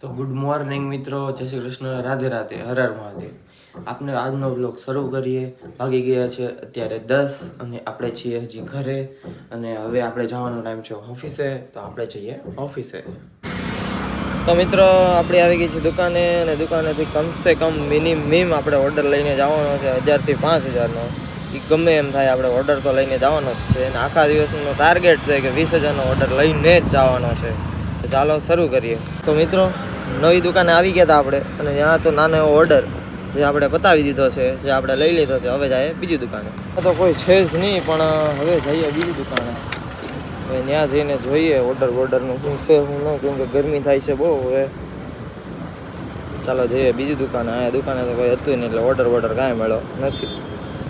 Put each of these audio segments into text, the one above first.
તો good morning મિત્રો, જય શ્રી કૃષ્ણ, રાધે રાધે, હર હર મહાદેવ. આપણે આજનો વ્લોગ શરૂ કરીએ. વાગી ગયા છે અત્યારે 10 અને આપણે છીએ હજી ઘરે અને હવે આપણે જવાનો ટાઈમ છે ઓફિસે, તો આપણે જઈએ ઓફિસે. તો મિત્રો આપણે આવી ગઈ છે દુકાને અને દુકાનેથી કમસે કમ મિનિમમ આપણે ઓર્ડર લઈને જવાનો છે 1000 થી 5000નો. એ ગમે એમ થાય આપણે ઓર્ડર તો લઈને જવાનો જ છે અને આખા દિવસનો ટાર્ગેટ છે કે 20000નો ઓર્ડર લઈને જ જવાનો છે. તો ચાલો શરૂ કરીએ. તો મિત્રો નવી દુકાને આવી ગયા હતા આપણે અને ત્યાં તો નાનો એવો ઓર્ડર જે આપણે પતાવી દીધો છે, જે આપણે લઈ લીધો છે. હવે જઈએ બીજી દુકાને. તો કોઈ છે જ નહીં, પણ હવે જઈએ બીજી દુકાને. હવે ત્યાં જઈને જોઈએ ઓર્ડરનું શું છે શું નહીં, કેમ કે ગરમી થાય છે બહુ. હવે ચાલો જઈએ બીજી દુકાને. અહીંયા દુકાને તો કોઈ હતું નહીં એટલે ઓર્ડર કાંઈ મળ્યો નથી.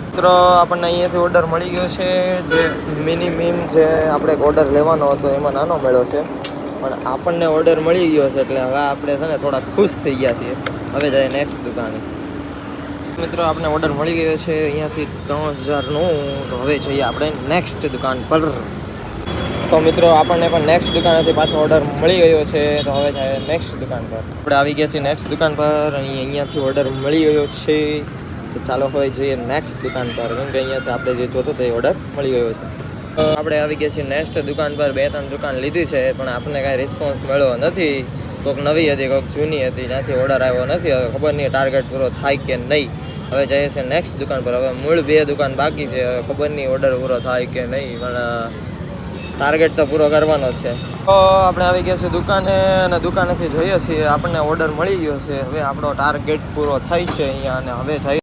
મિત્રો આપણને અહીંયાથી ઓર્ડર મળી ગયો છે, જે મિનિમમ જે આપણે ઓર્ડર લેવાનો હતો એમાં નાનો મળ્યો છે, પણ આપણને ઓર્ડર મળી ગયો છે એટલે હવે આપણે છે ને થોડા ખુશ થઈ ગયા છીએ. હવે જઈએ નેક્સ્ટ દુકાને. મિત્રો આપણે ઓર્ડર મળી ગયો છે અહીંયાથી 3000નું. તો હવે જઈએ આપણે નેક્સ્ટ દુકાન પર. તો મિત્રો આપણને પણ નેક્સ્ટ દુકાનેથી પાછો ઓર્ડર મળી ગયો છે, તો હવે જઈએ નેક્સ્ટ દુકાન પર. આપણે આવી ગયા છીએ નેક્સ્ટ દુકાન પર. અહીંયાથી ઓર્ડર મળી ગયો છે, તો ચાલો હવે જઈએ નેક્સ્ટ દુકાન પર, કેમ કે અહીંયાથી આપણે જે જોતો તે ઓર્ડર મળી ગયો છે. આપણે આવી ગયા છીએ નેક્સ્ટ દુકાન પર. 2-3 દુકાન લીધી છે પણ આપણને કાંઈ રિસ્પોન્સ મળ્યો નથી. કોઈક નવી હતી, કોઈક જૂની હતી, ત્યાંથી ઓર્ડર આવ્યો નથી. હવે ખબર નહીં ટાર્ગેટ પૂરો થાય કે નહીં. હવે જઈએ છીએ નેક્સ્ટ દુકાન પર. હવે મૂળ 2 દુકાન બાકી છે. હવે ખબર નહીં ઓર્ડર પૂરો થાય કે નહીં, પણ ટાર્ગેટ તો પૂરો કરવાનો જ છે. તો આપણે આવી ગયા છીએ દુકાને અને દુકાનેથી જોઈએ છીએ આપણને ઓર્ડર મળી ગયો છે. હવે આપણો ટાર્ગેટ પૂરો થાય છે અહીંયા અને હવે જઈએ